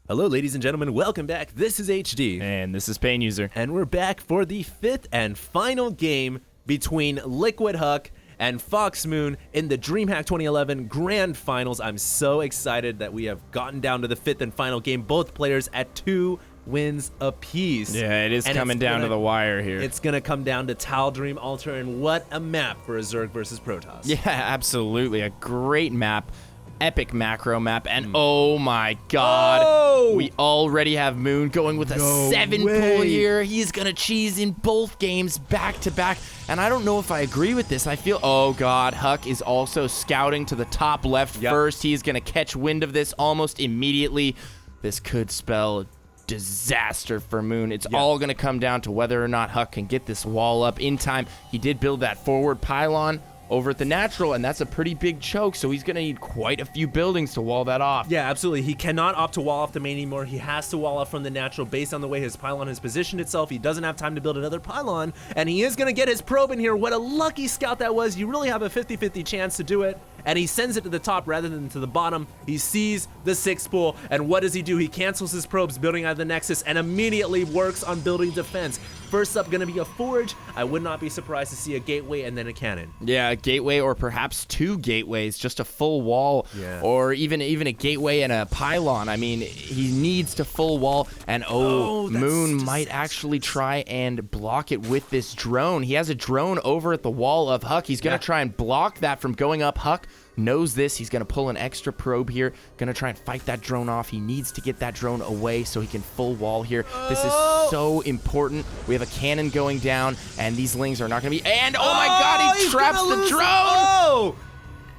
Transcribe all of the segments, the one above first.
Hello, ladies and gentlemen. Welcome back. This is HD. And this is PainUser. And we're back for the fifth and final game between Liquid Huck and FOXMoon in the Dreamhack 2011 Grand Finals. I'm so excited that we have gotten down to the fifth and final game. Both players at 2 wins apiece. Yeah, it is coming down to the wire here. It's going to come down to Dream Altar, and what a map for a Zerg versus Protoss. Yeah, absolutely. A great map. Epic macro map, and oh my god, we already have Moon going with a 7-pull here. He's gonna cheese in both games back to back, and I don't know if I agree with this. I feel, oh god, Huck is also scouting to the top left first. He's gonna catch wind of this almost immediately. This could spell disaster for Moon. It's all gonna come down to whether or not Huck can get this wall up in time. He did build that forward pylon over at the natural, and that's a pretty big choke, so he's gonna need quite a few buildings to wall that off. Yeah, absolutely. He cannot opt to wall off the main anymore. He has to wall off from the natural based on the way his pylon has positioned itself. He doesn't have time to build another pylon, and he is gonna get his probe in here. What a lucky scout that was. You really have a 50-50 chance to do it, and he sends it to the top rather than to the bottom. He sees the 6th pool, and what does he do? He cancels his probes, building out of the Nexus, and immediately works on building defense. First up, gonna be a forge. I would not be surprised to see a gateway and then a cannon. Yeah, a gateway, or perhaps 2 gateways, just a full wall, or even a gateway and a pylon. I mean, he needs to full wall, and Moon might actually try and block it with this drone. He has a drone over at the wall of Huck. He's gonna try and block that from going up. Huck knows this. He's gonna pull an extra probe here, gonna try and fight that drone off. He needs to get that drone away so he can full wall here. This is so important. We have a cannon going down, and these lings are not gonna be, and oh my god, he traps the drone!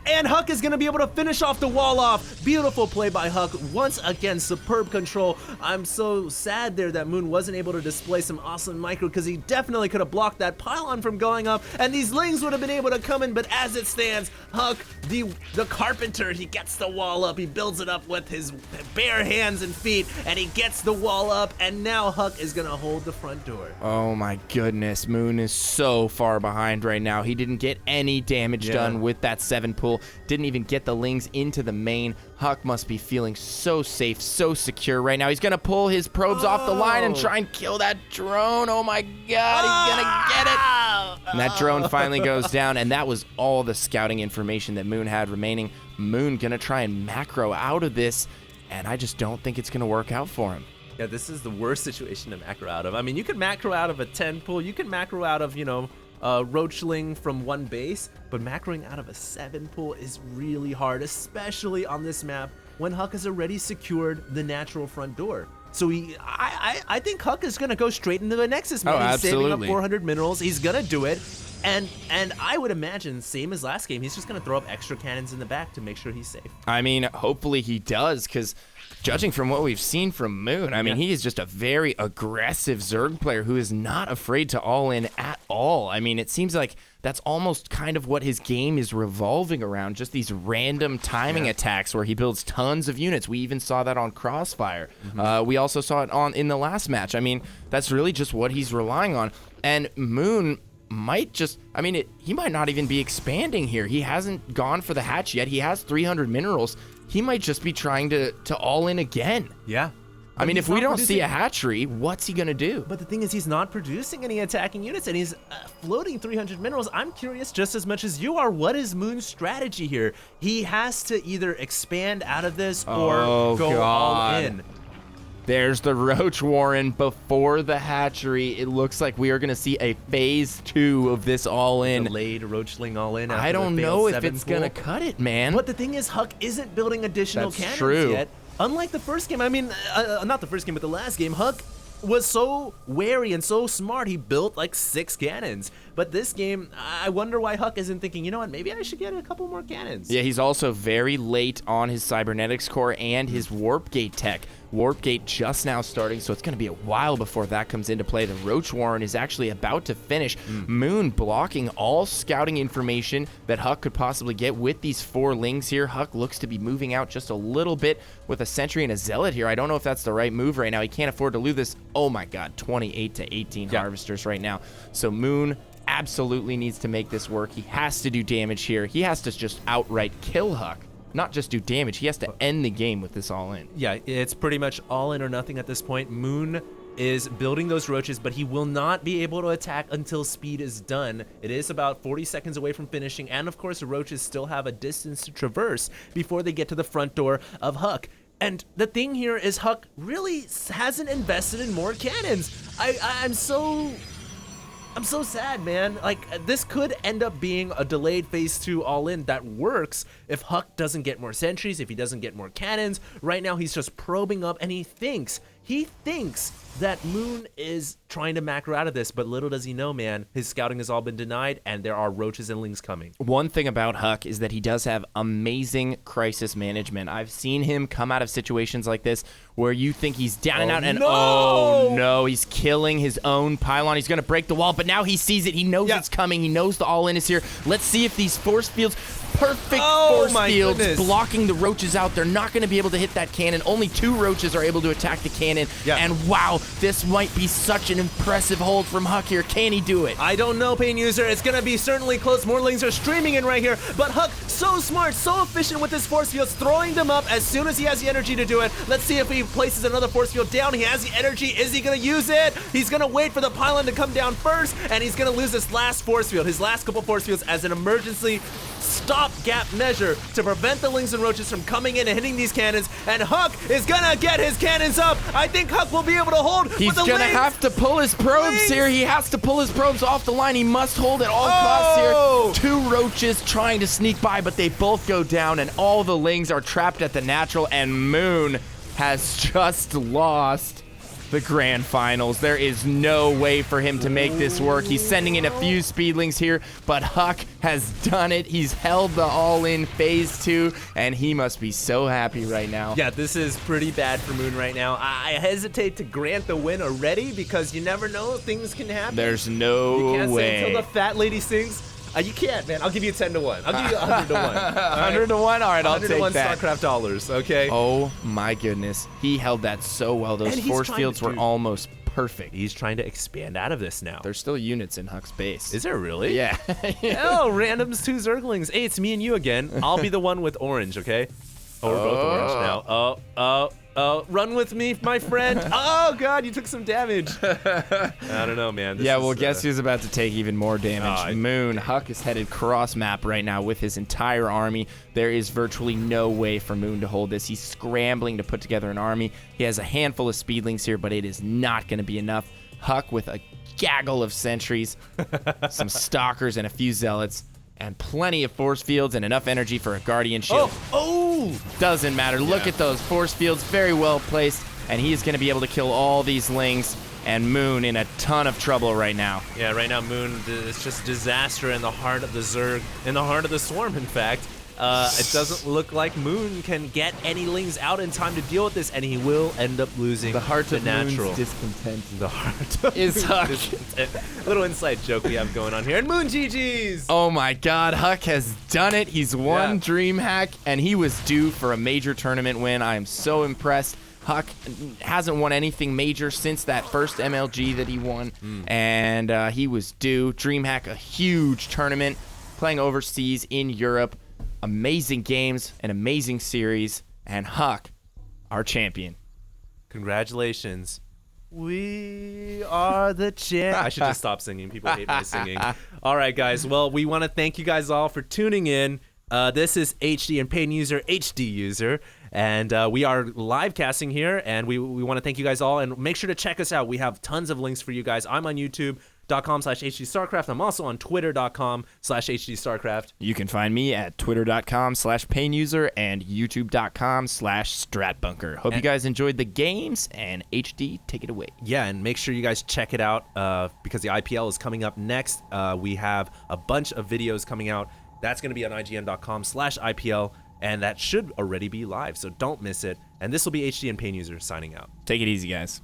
And Huck is going to be able to finish off the wall off. Beautiful play by Huck. Once again, superb control. I'm so sad there that Moon wasn't able to display some awesome micro, because he definitely could have blocked that pylon from going up, and these lings would have been able to come in. But as it stands, Huck, the carpenter, he gets the wall up. He builds it up with his bare hands and feet, and he gets the wall up, and now Huck is going to hold the front door. Oh my goodness, Moon is so far behind right now. He didn't get any damage done with that 7-pull. Didn't even get the lings into the main. Huck must be feeling so safe, so secure right now. He's gonna pull his probes off the line and try and kill that drone. Oh my god, he's gonna get it. And that drone finally goes down, and that was all the scouting information that Moon had remaining. Moon gonna try and macro out of this, and I just don't think it's gonna work out for him. Yeah, this is the worst situation to macro out of. I mean, you could macro out of a 10 pull, you can macro out of, roachling from one base, but macroing out of a 7 pull is really hard, especially on this map when Huck has already secured the natural front door. So I think Huck is gonna go straight into the Nexus, man. He's saving up 400 minerals. He's gonna do it. And I would imagine, same as last game, he's just going to throw up extra cannons in the back to make sure he's safe. I mean, hopefully he does, because judging from what we've seen from Moon, I mean, he is just a very aggressive Zerg player who is not afraid to all in at all. I mean, it seems like that's almost kind of what his game is revolving around, just these random timing attacks where he builds tons of units. We even saw that on Crossfire. We also saw it in the last match. I mean, that's really just what he's relying on. And Moon might just, I mean, he might not even be expanding here. He hasn't gone for the hatch yet. He has 300 minerals. He might just be trying to all in again. Yeah. I mean, if we don't see a hatchery, what's he going to do? But the thing is, he's not producing any attacking units, and he's floating 300 minerals. I'm curious just as much as you are, what is Moon's strategy here? He has to either expand out of this or go all in. There's the Roach Warren before the hatchery. It looks like we are going to see a phase 2 of this all-in. Delayed Roachling all-in. I don't know if it's going to cut it, man. But the thing is, Huck isn't building additional cannons yet. Unlike the first game, I mean, not the first game, but the last game, Huck was so wary and so smart, he built like 6 cannons. But this game, I wonder why Huck isn't thinking, you know what, maybe I should get a couple more cannons. Yeah, he's also very late on his cybernetics core and his warp gate tech. Warp gate just now starting, so it's going to be a while before that comes into play. The Roach Warren is actually about to finish. Moon blocking all scouting information that Huck could possibly get with these 4 lings here. Huck looks to be moving out just a little bit with a sentry and a zealot here. I don't know if that's the right move right now. He can't afford to lose this. Oh my god, 28 to 18 harvesters right now. So Moon absolutely needs to make this work. He has to do damage here. He has to just outright kill Huck. not just do damage, he has to end the game with this all in. Yeah, it's pretty much all in or nothing at this point. Moon is building those roaches, but he will not be able to attack until speed is done. It is about 40 seconds away from finishing, and of course the roaches still have a distance to traverse before they get to the front door of Huck. And the thing here is Huck really hasn't invested in more cannons. I'm so sad, man. Like, this could end up being a delayed phase 2 all-in that works if Huck doesn't get more sentries, if he doesn't get more cannons. Right now, he's just probing up, and he thinks that Moon is trying to macro out of this, but little does he know, man, his scouting has all been denied, and there are roaches and lings coming. One thing about Huck is that he does have amazing crisis management. I've seen him come out of situations like this where you think he's down and out, and oh no, he's killing his own pylon. He's going to break the wall, but now he sees it. He knows it's coming. He knows the all-in is here. Let's see if these force fields, perfect force fields, blocking the roaches out. They're not going to be able to hit that cannon. Only 2 roaches are able to attack the cannon, and wow, this might be such an impressive hold from Huck here. Can he do it? I don't know, PainUser. It's going to be certainly close. More lings are streaming in right here, but Huck, so smart, so efficient with his force fields, throwing them up as soon as he has the energy to do it. Let's see if he places another force field down. He has the energy. Is he going to use it? He's going to wait for the pylon to come down first, and he's going to lose this last force field, his last couple force fields, as an emergency stopgap measure to prevent the lings and roaches from coming in and hitting these cannons. And Huck is gonna get his cannons up. I think Huck will be able to hold. He's gonna have to pull his probes here. He has to pull his probes off the line. He must hold at all costs here. 2 roaches trying to sneak by, but they both go down, and all the lings are trapped at the natural, and Moon has just lost the grand finals. There is no way for him to make this work. He's sending in a few speedlings here, but Huck has done it. He's held the all-in phase 2, and he must be so happy right now. Yeah, this is pretty bad for Moon right now. I hesitate to grant the win already because you never know, things can happen. There's no way. You can't say until the fat lady sings. You can't, man. I'll give you 10 to 1. I'll give you 100 to 1. 100 to 1? All right, I'll take that. 100 to 1 StarCraft dollars, okay? Oh, my goodness. He held that so well. Those force fields were almost perfect. He's trying to expand out of this now. There's still units in Huck's base. Is there really? Yeah. Oh, randoms 2 Zerglings. Hey, it's me and you again. I'll be the one with orange, okay? Oh, we're both orange now. Run with me, my friend. Oh, God, you took some damage. I don't know, man. Guess who's about to take even more damage? Moon. Huck is headed cross-map right now with his entire army. There is virtually no way for Moon to hold this. He's scrambling to put together an army. He has a handful of speedlings here, but it is not going to be enough. Huck with a gaggle of sentries, some stalkers, and a few zealots, and plenty of force fields and enough energy for a guardian shield. Doesn't matter. Look at those force fields, very well placed, and he's going to be able to kill all these lings, and Moon in a ton of trouble right now. Yeah, right now Moon is just disaster in the heart of the Zerg, in the heart of the Swarm, in fact. It doesn't look like Moon can get any lings out in time to deal with this, and he will end up losing the heart of natural. Moon's discontent. The heart of is Huck. Little inside joke we have going on here. And Moon GG's! Oh my God, Huck has done it. He's won Dreamhack, and he was due for a major tournament win. I am so impressed. Huck hasn't won anything major since that first MLG that he won, and he was due. Dreamhack, a huge tournament, playing overseas in Europe. Amazing games, an amazing series, and Huck, our champion. Congratulations. We are the champ. I should just stop singing. People hate my singing. All right, guys. Well, we want to thank you guys all for tuning in. This is HD and PainUser, HD user, and we are live casting here, and we want to thank you guys all, and make sure to check us out. We have tons of links for you guys. I'm on YouTube.com/HDStarcraft. I'm also on Twitter.com/HDStarcraft. You can find me at Twitter.com/PainUser and YouTube.com/StratBunker. Hope you guys enjoyed the games, and HD, take it away. Yeah, and make sure you guys check it out because the IPL is coming up next. We have a bunch of videos coming out. That's going to be on IGN.com/IPL, and that should already be live, so don't miss it. And this will be HD and PainUser signing out. Take it easy, guys.